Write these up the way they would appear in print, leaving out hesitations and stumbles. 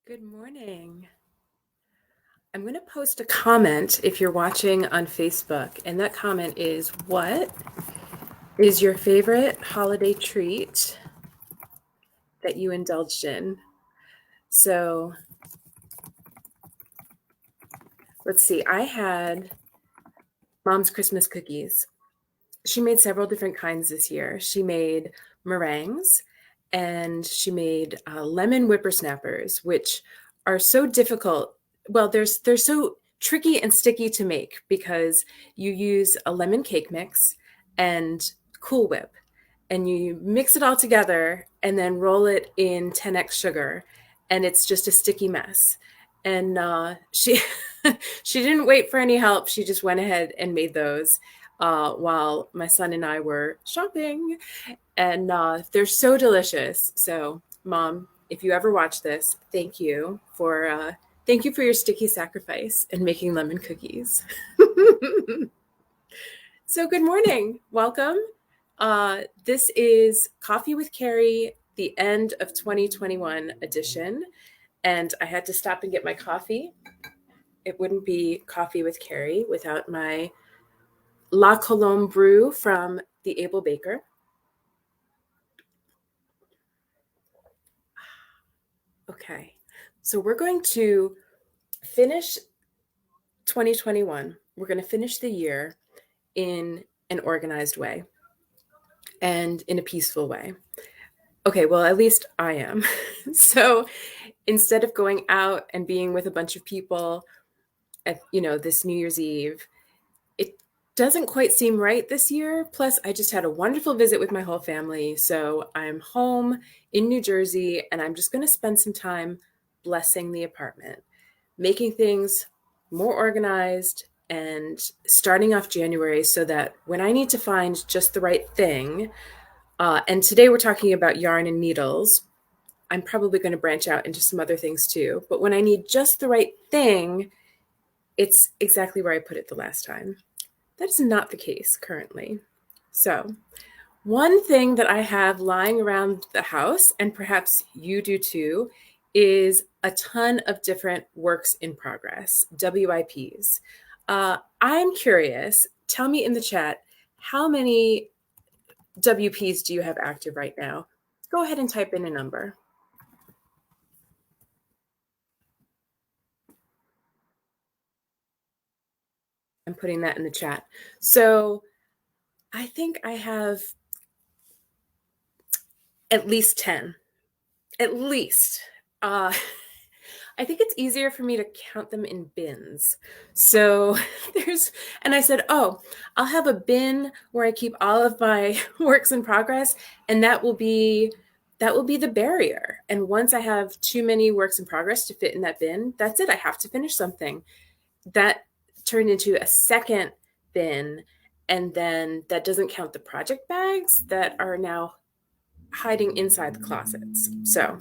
Good morning. I'm going to post a comment if you're watching on Facebook, and that comment is, what is your favorite holiday treat that you indulged in? So let's see. I had Mom's Christmas cookies. She made several different kinds this year. She made meringues and she made lemon whippersnappers, which are so difficult. Well, they're so tricky and sticky to make because you use a lemon cake mix and Cool Whip, and you mix it all together and then roll it in 10x sugar, and it's just a sticky mess. And she she didn't wait for any help. She just went ahead and made those while my son and I were shopping, and they're so delicious. So, Mom, if you ever watch this, thank you for your sticky sacrifice and making lemon cookies. So, good morning. Welcome. This is Coffee with Kari, the end of 2021 edition. And I had to stop and get my coffee. It wouldn't be Coffee with Kari without my La Colombe brew from the Able Baker. Okay, so we're going to finish 2021. We're going to finish the year in an organized way and in a peaceful way. Okay, well, at least I am. So instead of going out and being with a bunch of people at, this New Year's Eve, it doesn't quite seem right this year. Plus, I just had a wonderful visit with my whole family. So I'm home in New Jersey and I'm just going to spend some time blessing the apartment, making things more organized and starting off January so that when I need to find just the right thing, and today we're talking about yarn and needles. I'm probably going to branch out into some other things too. But when I need just the right thing, it's exactly where I put it the last time. That is not the case currently. So, one thing that I have lying around the house, and perhaps you do too, is a ton of different works in progress, WIPs. I'm curious, tell me in the chat, how many WPs do you have active right now? Go ahead and type in a number. I'm putting that in the chat. So I think I have at least 10, at least. I think it's easier for me to count them in bins. So and I said, oh, I'll have a bin where I keep all of my works in progress, and that will be the barrier. And once I have too many works in progress to fit in that bin, that's it. I have to finish something. That turned into a second bin, and then that doesn't count the project bags that are now hiding inside the closets. So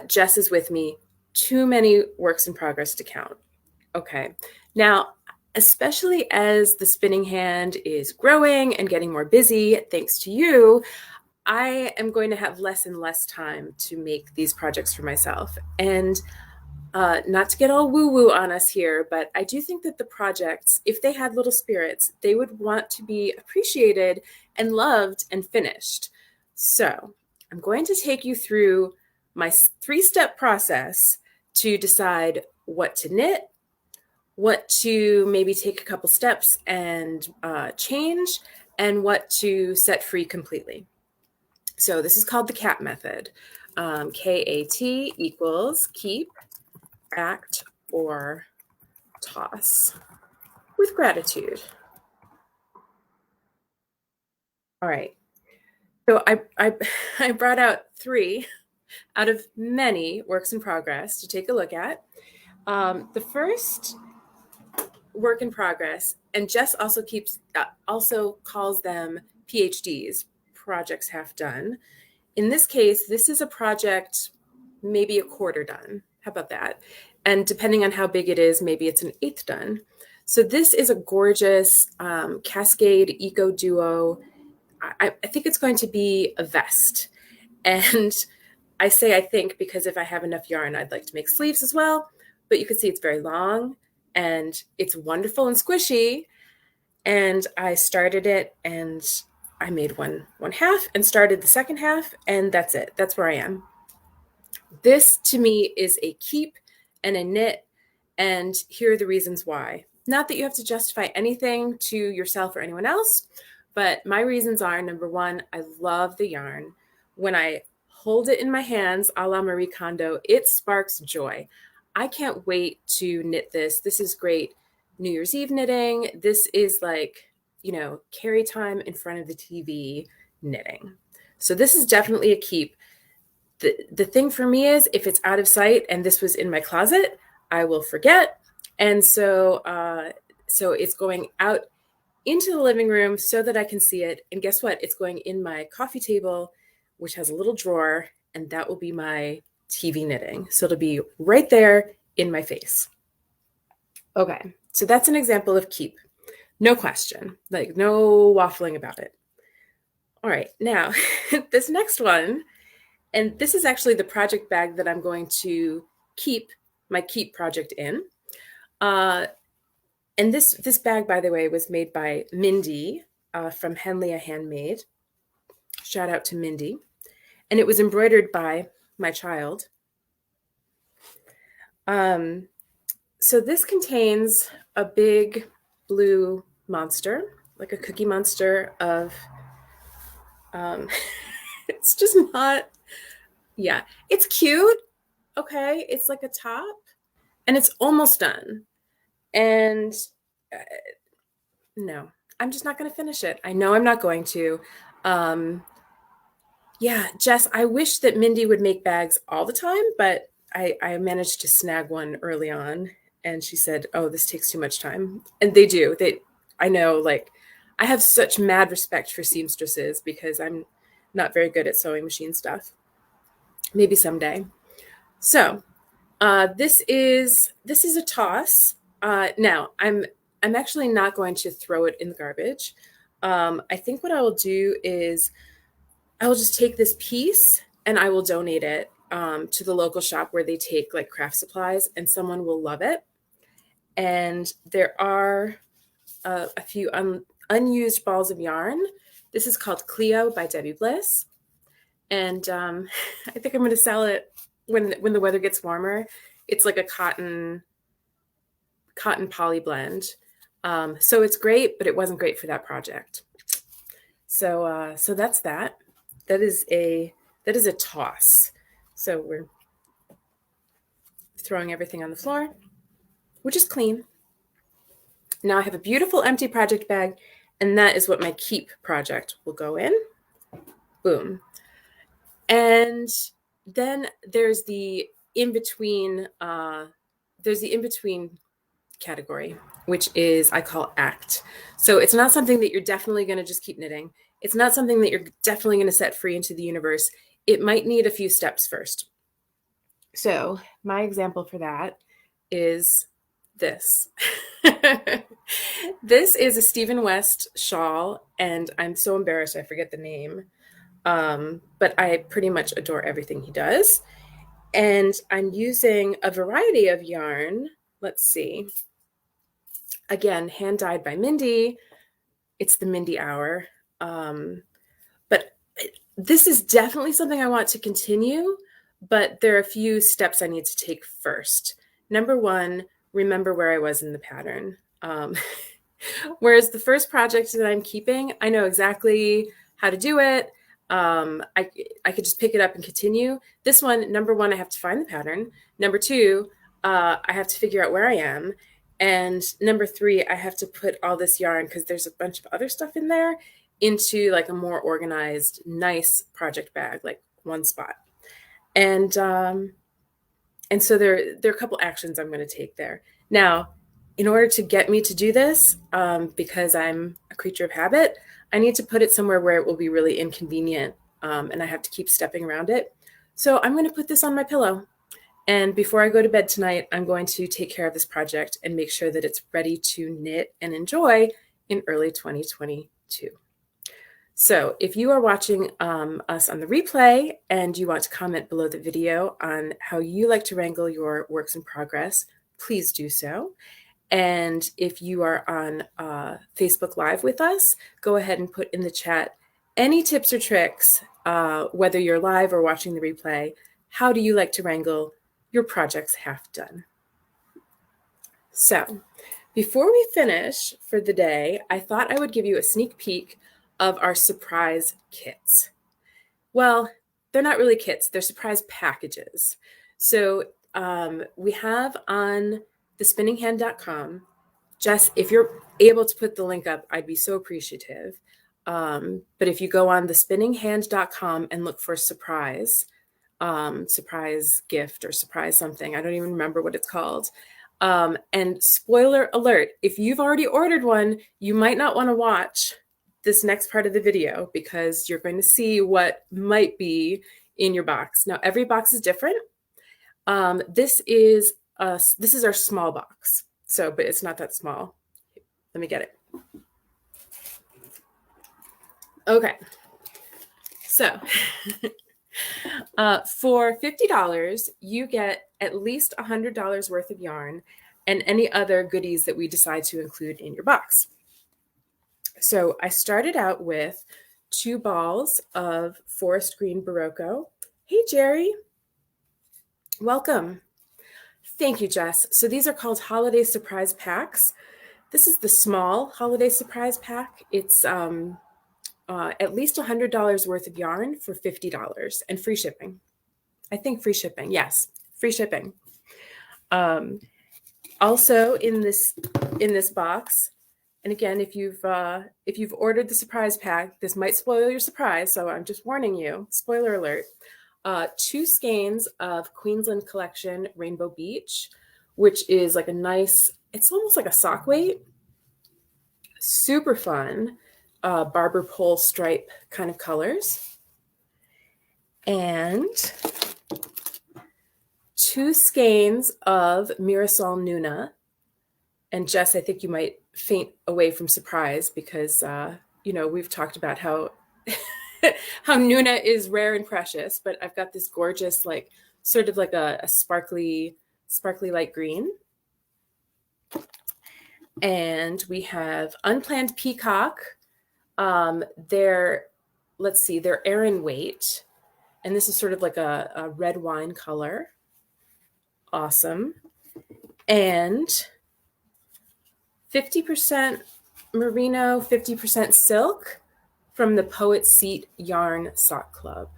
Jess is with me. Too many works in progress to count. Okay. Now, especially as the spinning hand is growing and getting more busy, thanks to you, I am going to have less and less time to make these projects for myself. And not to get all woo-woo on us here, but I do think that the projects, if they had little spirits, they would want to be appreciated and loved and finished. So I'm going to take you through my 3-step process to decide what to knit, what to maybe take a couple steps and change, and what to set free completely. So this is called the CAT method. KAT equals keep, act, or toss with gratitude. All right. So I brought out 3 out of many works in progress to take a look at. The first work in progress, and Jess also calls them PhDs, projects half done. In this case, this is a project maybe a quarter done. How about that? And depending on how big it is, maybe it's an 1/8 done. So this is a gorgeous Cascade Eco Duo. I think it's going to be a vest. And I say I think because if I have enough yarn, I'd like to make sleeves as well. But you can see it's very long and it's wonderful and squishy. And I started it and I made one half and started the second half, and that's it. That's where I am. This to me is a keep and a knit, and here are the reasons why. Not that you have to justify anything to yourself or anyone else, but my reasons are, number one, I love the yarn. When I hold it in my hands, a la Marie Kondo, it sparks joy. I can't wait to knit this. This is great New Year's Eve knitting. This is like, Kari time in front of the TV knitting. So this is definitely a keep. The thing for me is if it's out of sight and this was in my closet, I will forget. And so it's going out into the living room so that I can see it. And guess what? It's going in my coffee table, which has a little drawer, and that will be my TV knitting. So it'll be right there in my face. Okay, so that's an example of keep. No question, like no waffling about it. All right, now this next one, and this is actually the project bag that I'm going to keep my keep project in. And this bag, by the way, was made by Mindy from Henley Handmade. Shout out to Mindy. And it was embroidered by my child. So this contains a big blue monster, like a cookie monster of, it's just not, yeah, it's cute. Okay. It's like a top and it's almost done. And no, I'm just not going to finish it. I know I'm not going to. Yeah, Jess, I wish that Mindy would make bags all the time, but I managed to snag one early on, and she said, "Oh, this takes too much time." And they do. I know, like, I have such mad respect for seamstresses because I'm not very good at sewing machine stuff. Maybe someday. So, this is a toss. Now, I'm actually not going to throw it in the garbage. I think what I will do is I will just take this piece and I will donate it to the local shop where they take like craft supplies, and someone will love it. And there are a few unused balls of yarn. This is called Cleo by Debbie Bliss. And I think I'm going to sell it when the weather gets warmer. It's like a cotton poly blend. So it's great, but it wasn't great for that project. So that's that. That is a toss. So we're throwing everything on the floor, which is clean. Now I have a beautiful empty project bag, and that is what my keep project will go in. Boom. And then there's the in-between, category, which is I call act. So it's not something that you're definitely going to just keep knitting. It's not something that you're definitely going to set free into the universe. It might need a few steps first. So my example for that is this. This is a Stephen West shawl, and I'm so embarrassed I forget the name. But I pretty much adore everything he does. And I'm using a variety of yarn. Let's see. Again, hand dyed by Mindy. It's the Mindy hour. But this is definitely something I want to continue, but there are a few steps I need to take first. Number one, remember where I was in the pattern. Whereas the first project that I'm keeping, I know exactly how to do it. I could just pick it up and continue. This one, number one, I have to find the pattern. Number two, I have to figure out where I am. And number three, I have to put all this yarn, because there's a bunch of other stuff in there, into like a more organized, nice project bag, like one spot. And so there are a couple actions I'm going to take there. Now, in order to get me to do this, because I'm a creature of habit, I need to put it somewhere where it will be really inconvenient, and I have to keep stepping around it. So I'm going to put this on my pillow. And before I go to bed tonight, I'm going to take care of this project and make sure that it's ready to knit and enjoy in early 2022. So if you are watching us on the replay and you want to comment below the video on how you like to wrangle your works in progress, please do so. And if you are on Facebook Live with us, go ahead and put in the chat any tips or tricks, whether you're live or watching the replay. How do you like to wrangle your projects half done? So before we finish for the day, I thought I would give you a sneak peek of our surprise kits. Well, they're not really kits, they're surprise packages. So we have on thespinninghand.com. Jess, if you're able to put the link up, I'd be so appreciative. But if you go on thespinninghand.com and look for surprise gift or surprise something, I don't even remember what it's called. And spoiler alert, if you've already ordered one, you might not want to watch this next part of the video because you're going to see what might be in your box. Now, every box is different. This is our small box. So, but it's not that small. Let me get it. Okay. So for $50, you get at least $100 worth of yarn and any other goodies that we decide to include in your box. So I started out with 2 balls of forest green Barocco. Hey, Jerry. Welcome. Thank you, Jess. So these are called holiday surprise packs. This is the small holiday surprise pack. It's at least $100 worth of yarn for $50 and free shipping. I think free shipping. Yes, free shipping. Also in this box, and again, if you've ordered the surprise pack, this might spoil your surprise. So I'm just warning you. Spoiler alert. 2 skeins of Queensland Collection Rainbow Beach, which is like a nice. It's almost like a sock weight. Super fun. Barber pole stripe kind of colors. And 2 skeins of Mirasol Nuna. And Jess, I think you might faint away from surprise because, we've talked about how how Nuna is rare and precious, but I've got this gorgeous, like sort of like a sparkly light green. And we have Unplanned Peacock. They're Aran weight. And this is sort of like a red wine color. Awesome. And 50% merino, 50% silk from the Poet Seat Yarn Sock Club.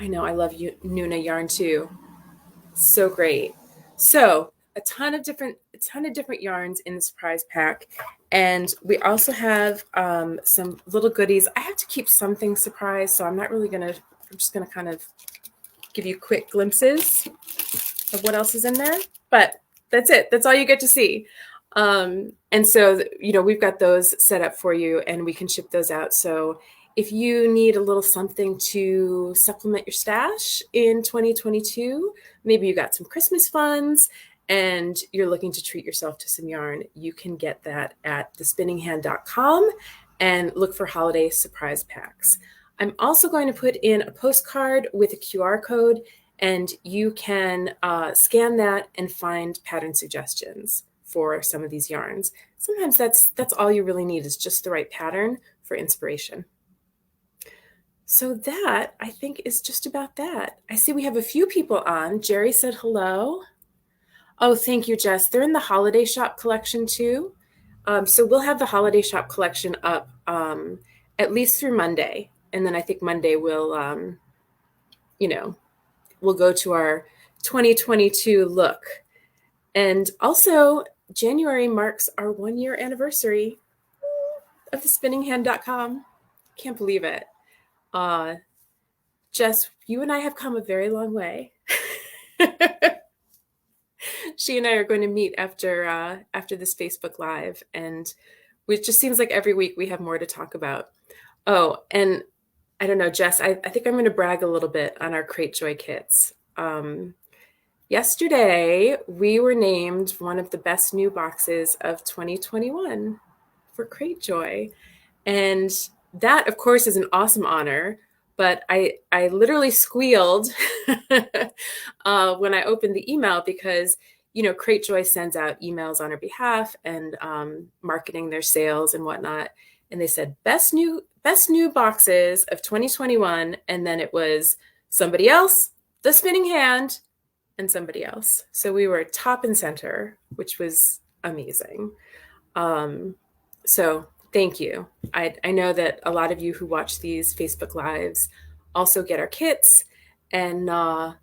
I know, I love Nuna yarn too. So great. So a ton of different yarns in the surprise pack. And we also have some little goodies. I have to keep some things surprised, so I'm just gonna kind of give you quick glimpses of what else is in there. But that's it. That's all you get to see. And so, we've got those set up for you and we can ship those out. So if you need a little something to supplement your stash in 2022, maybe you got some Christmas funds and you're looking to treat yourself to some yarn, you can get that at thespinninghand.com and look for holiday surprise packs. I'm also going to put in a postcard with a QR code and you can scan that and find pattern suggestions for some of these yarns. Sometimes that's all you really need is just the right pattern for inspiration. So that, I think, is just about that. I see we have a few people on. Jerry said hello. Oh, thank you, Jess. They're in the Holiday Shop collection too. So we'll have the Holiday Shop collection up at least through Monday. And then I think Monday we'll go to our 2022 look. And also, January marks our 1-year anniversary of thespinninghand.com. Can't believe it. Jess, you and I have come a very long way. She and I are going to meet after this Facebook Live, and it just seems like every week we have more to talk about. Oh, and I don't know, Jess, I think I'm going to brag a little bit on our cratejoy kits. Yesterday, we were named one of the best new boxes of 2021 for cratejoy. And that, of course, is an awesome honor, but I literally squealed when I opened the email because, Cratejoy sends out emails on our behalf and marketing their sales and whatnot. And they said best new boxes of 2021, and then it was somebody else, the spinning hand, and somebody else. So we were top and center, which was amazing. So thank you. I know that a lot of you who watch these Facebook Lives also get our kits. And are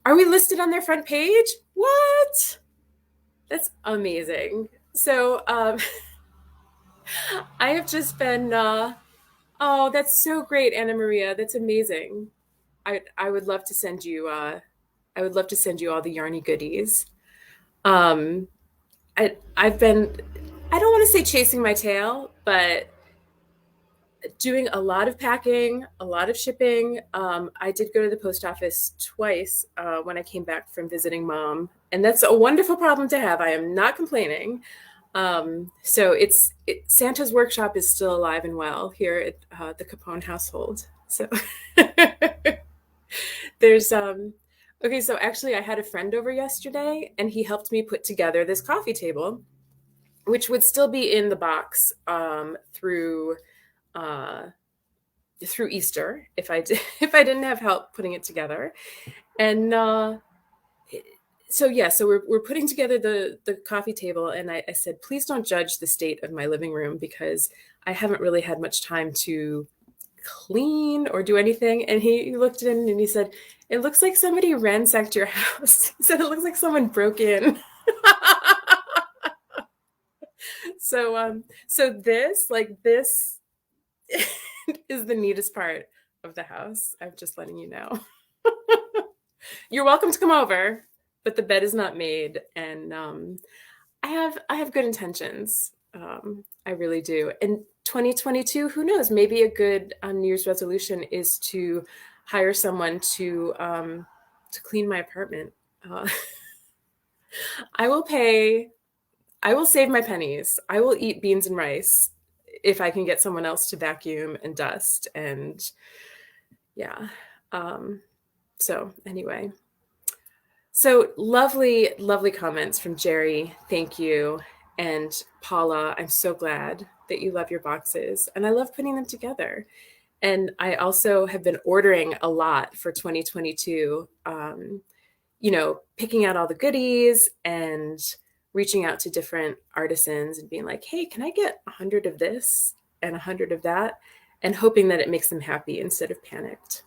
we listed on their front page? What? That's amazing. So I have just been, oh, that's so great, Anna Maria. That's amazing. I would love to send you, I would love to send you all the yarny goodies. Um, I've been, I don't want to say chasing my tail, but doing a lot of packing, a lot of shipping. I did go to the post office twice when I came back from visiting mom, and that's a wonderful problem to have. I am not complaining. So Santa's workshop is still alive and well here at the Capone household. So there's okay. So actually, I had a friend over yesterday, and he helped me put together this coffee table, which would still be in the box uh, through Easter if I did, if I didn't have help putting it together. And so yeah, so we're putting together the coffee table, and I said, please don't judge the state of my living room because I haven't really had much time to clean or do anything. And he looked in and he said, it looks like somebody ransacked your house. He said it looks like someone broke in. So this is the neatest part of the house. I'm just letting you know. You're welcome to come over, but the bed is not made, and I have good intentions. I really do. And 2022, who knows? Maybe a good New Year's resolution is to hire someone to clean my apartment. Uh, I will pay. I will save my pennies. I will eat beans and rice if I can get someone else to vacuum and dust. And yeah. So anyway, so lovely, lovely comments from Jerry. Thank you. And Paula, I'm so glad that you love your boxes, and I love putting them together. And I also have been ordering a lot for 2022, picking out all the goodies and reaching out to different artisans and being like, hey, can I get 100 of this and 100 of that? And hoping that it makes them happy instead of panicked.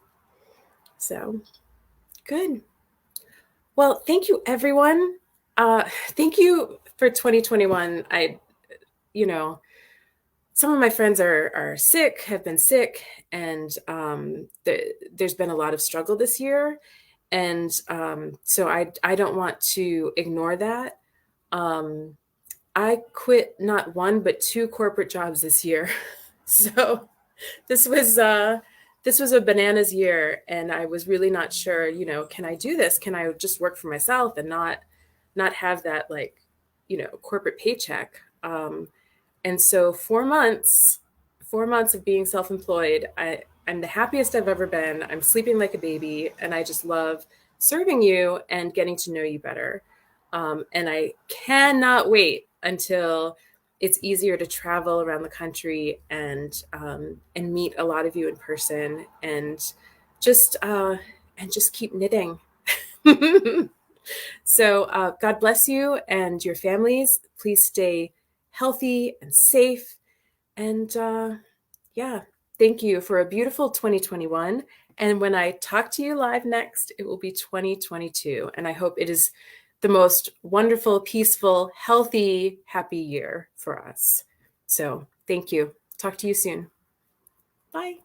So good. Well, thank you, everyone. Thank you for 2021. Some of my friends are sick, have been sick, and there's been a lot of struggle this year. And so I don't want to ignore that. I quit not one, but two corporate jobs this year. So this was a bananas year, and I was really not sure, can I do this? Can I just work for myself and not have that corporate paycheck? And so 4 months of being self-employed, I'm the happiest I've ever been. I'm sleeping like a baby, and I just love serving you and getting to know you better. And I cannot wait until it's easier to travel around the country and meet a lot of you in person and just keep knitting. So God bless you and your families. Please stay healthy and safe. And yeah, thank you for a beautiful 2021. And when I talk to you live next, it will be 2022. And I hope it is the most wonderful, peaceful, healthy, happy year for us. So thank you. Talk to you soon. Bye.